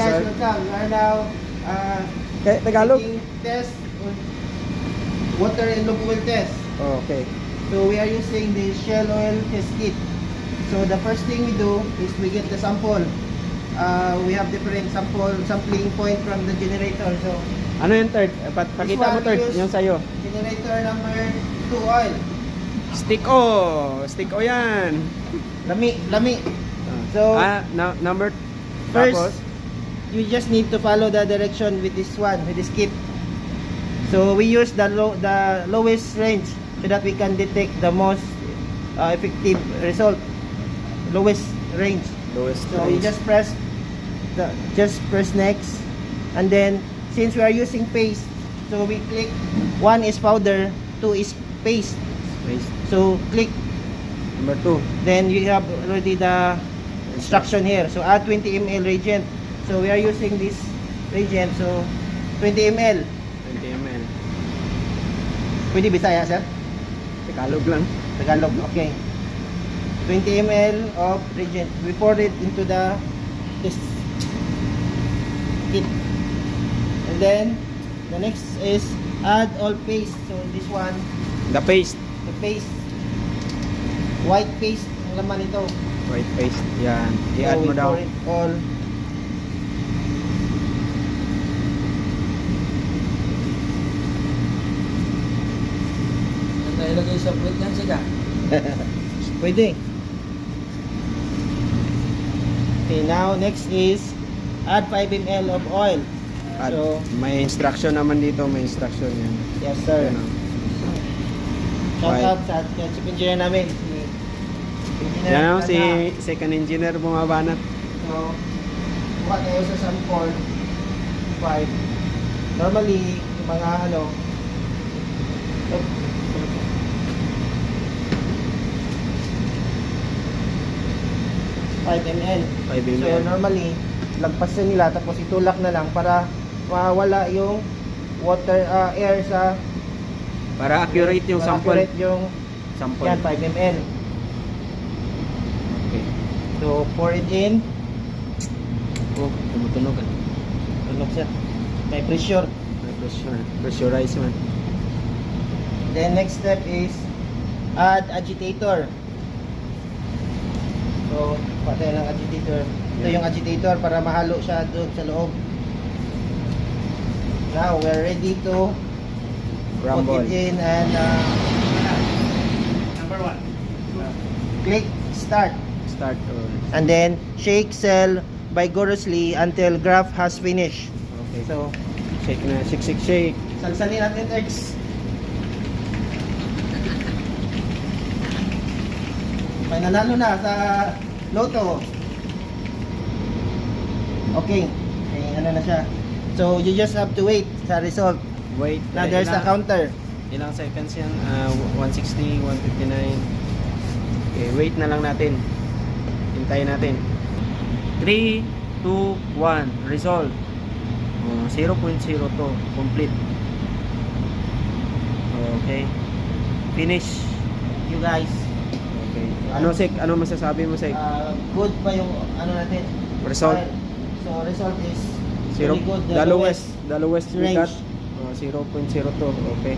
guys, sir. welcome. We are now Tagalog? taking test, water and lube oil test. Okay. So we are using the Shell oil test kit. So the first thing we do is we get the sample. We have different sampling point from the generator. So Ano yung third? Pakita mo one third, we use yung sa'yo. generator number 2 oil. Stick O. Stick O yan. Lami. So Number first, tapos, you just need to follow the direction with this one, with this kit. So we use the lowest range so that we can detect the most effective result. Lowest range. lowest So you just press next, and then since we are using paste, so we click 1 is powder, 2 is paste. Paste. So click, Number 2. then you have already the instruction here. So add 20 ml reagent. So we are using this reagent, so 20 ml. 20 ml. Pwede Bisaya, sir? Tagalog lang. Tagalog, okay. 20 ml of reagent. We pour it into this kit. And then the next is add all paste. So this one, The paste. the paste, white paste ang laman nito. White paste. Yan. So I-add we mo daw. pour it all. Nailagay sa puwit yan siya. Pwede. Okay, now next is add 5 ml of oil. At So, may instruction naman dito. May instruction yan. yes sir. Yan, oh. Shout Right. out sa chief engineer namin, si Engineer Yan o, si Tanda. second engineer bumabanat. So, kuha tayo sa sample 5. Normally, yung mga ano, 5 ml. 5 So ml. normally, lagpasin nila tapos itulak na lang para mawala yung water, air sa Para accurate yung para sample. accurate yung Sample. yan, 5 ml. Okay. So pour it in. Oh, tumutunog. Tunog siya. May pressure. May pressure. Pressurize man. Then next step is add agitator. So, patay ng agitator. Ito Yeah. yung agitator para mahalo siya doon sa loob. Now, we're ready to Rumble. put it in and Number 1. click start. Start. And then, shake cell vigorously until graph has finished. Okay. So, Shake na. Shake. salsalin natin X. May nanalo na sa Lotto. Okay. Okay, ano na siya. So, you just have to wait sa result. Wait. Now, there's a counter. Ilang seconds yan? 160, 159. Okay, wait na lang natin. Hintayin natin. 3, 2, 1. Result. 0.02. Complete. Okay. Finish. You guys. Okay. Ano, Sek? Ano masasabi mo, Sek? Good pa yung ano natin. Result. So, result is Zero, very good. the lowest we range. got. 0.02. Okay.